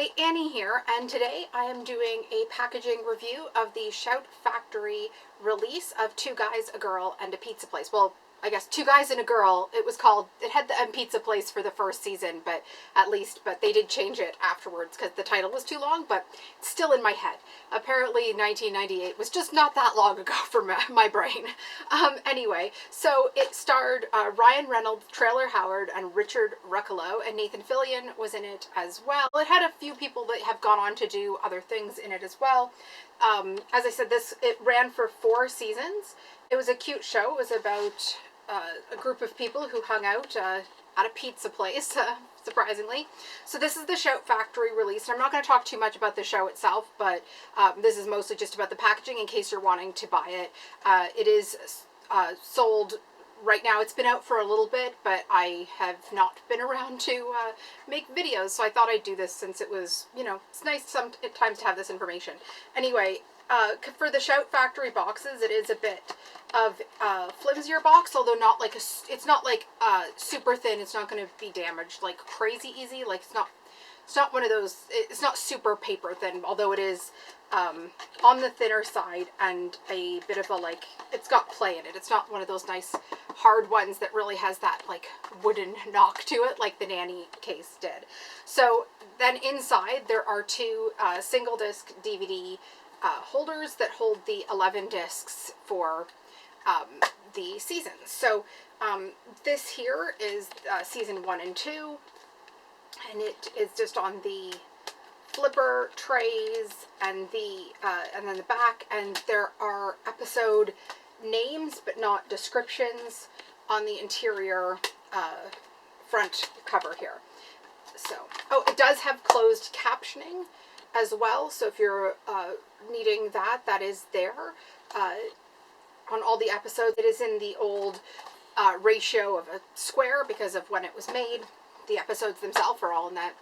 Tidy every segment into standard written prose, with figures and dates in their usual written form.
Hi, Annie here, and today I am doing a packaging review of the Shout Factory release of Two Guys, a Girl, and a Pizza Place. Well, I guess Two Guys and a Girl, it had the Pizza Place for the first season, but they did change it afterwards because the title was too long, but it's still in my head. Apparently 1998 was just not that long ago for my brain. Anyway, so it starred Ryan Reynolds, Traylor Howard, and Richard Riccolo, and Nathan Fillion was in it as well. It had a few people that have gone on to do other things in it as well. As I said, it ran for 4 seasons. It was a cute show. It was about a group of people who hung out at a pizza place, surprisingly. So this is the Shout Factory release. I'm not going to talk too much about the show itself, but this is mostly just about the packaging in case you're wanting to buy it. It is sold right now. It's been out for a little bit, but I have not been around to make videos, so I thought I'd do this since it was, it's nice sometimes to have this information. Anyway, for the Shout Factory boxes, it is a bit of flimsier box, although not like it's not like super thin. It's not going to be damaged like crazy easy. Like it's not one of those. It's not super paper thin, although it is on the thinner side and a bit of a it's got play in it. It's not one of those nice hard ones that really has that like wooden knock to it like the Nanny case did. So then inside there are 2 single disc DVD holders that hold the 11 discs for the seasons. So this here is season 1 and 2, and it is just on the flipper trays and then the back, and there are episode names but not descriptions on the interior front cover here. So, it does have closed captioning as well, so if you're needing that is there on all the episodes. It is in the old ratio of a square because of when it was made. The episodes themselves are all in that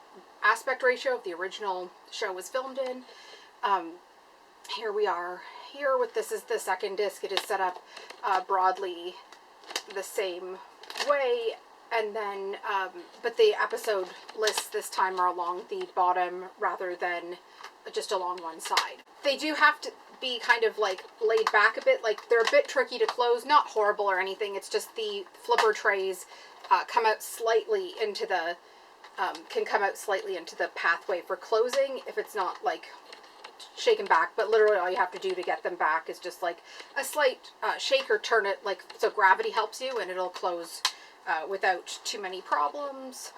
aspect ratio of the original show was filmed in. Here we are here with this is the second disc. It is set up broadly the same way, and then but the episode lists this time are along the bottom rather than just along one side. They do have to be kind of like laid back a bit, like they're a bit tricky to close, not horrible or anything. It's just the flipper trays come out slightly into the can come out slightly into the pathway for closing if it's not like shaken back, but literally all you have to do to get them back is just like a slight shake or turn it, like so gravity helps you, and it'll close without too many problems.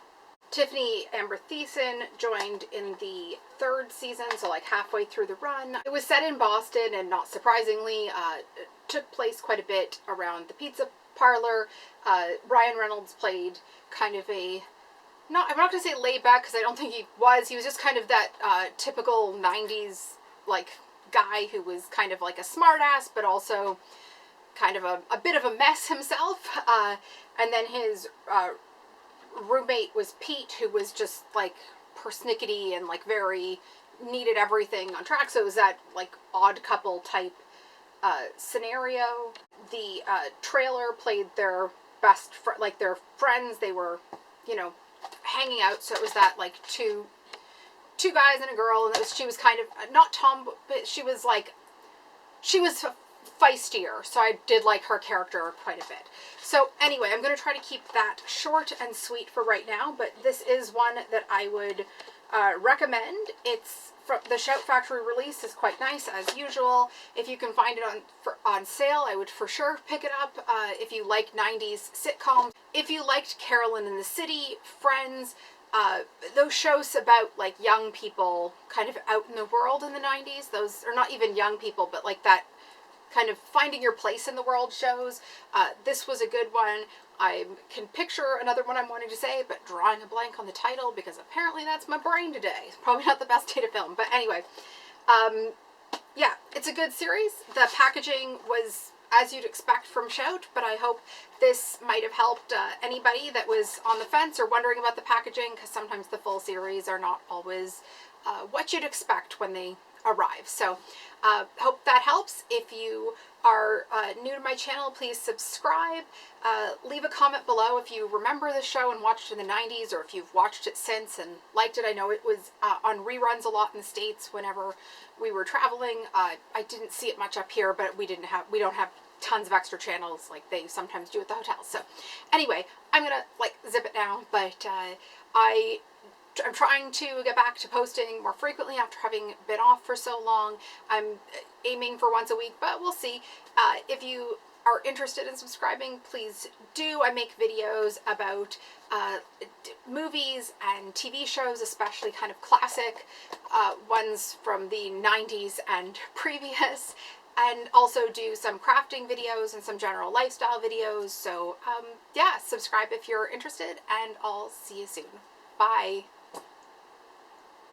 Tiffany Amber Thiessen joined in the 3rd season, so like halfway through the run. It was set in Boston, and not surprisingly, it took place quite a bit around the pizza parlor. Ryan Reynolds played kind of I'm not going to say laid back because I don't think he was. He was just kind of that typical 90s like guy who was kind of like a smart ass, but also kind of a bit of a mess himself. And then his roommate was Pete, who was just like persnickety and like very needed everything on track. So it was that like odd couple type scenario. The trailer played their their friends. They were, hanging out. So it was that like two guys and a girl, and she was kind of not tomboy, but she was feistier, so I did like her character quite a bit. So anyway, I'm going to try to keep that short and sweet for right now, but this is one that I would recommend. It's from the Shout Factory release is quite nice as usual. If you can find it on sale, I would for sure pick it up. If you like 90s sitcoms, if you liked Carolyn in the City, Friends, those shows about like young people kind of out in the world in the 90s, those are not even young people, but like that kind of finding your place in the world shows. This was a good one. I can picture another one I'm wanting to say, but drawing a blank on the title because apparently that's my brain today. It's probably not the best day to film, but anyway. Yeah, it's a good series. The packaging was as you'd expect from Shout, but I hope this might have helped anybody that was on the fence or wondering about the packaging, because sometimes the full series are not always what you'd expect when they arrive. So hope that helps. If you are new to my channel, please subscribe. Leave a comment below if you remember the show and watched it in the 90s, or if you've watched it since and liked it. I know it was on reruns a lot in the States whenever we were traveling. I didn't see it much up here, but we don't have tons of extra channels like they sometimes do at the hotels. So anyway, I'm gonna zip it now, but I'm trying to get back to posting more frequently after having been off for so long. I'm aiming for once a week, but we'll see. If you are interested in subscribing, please do. I make videos about movies and TV shows, especially kind of classic ones from the 90s and previous, and also do some crafting videos and some general lifestyle videos. So yeah, subscribe if you're interested, and I'll see you soon. Bye.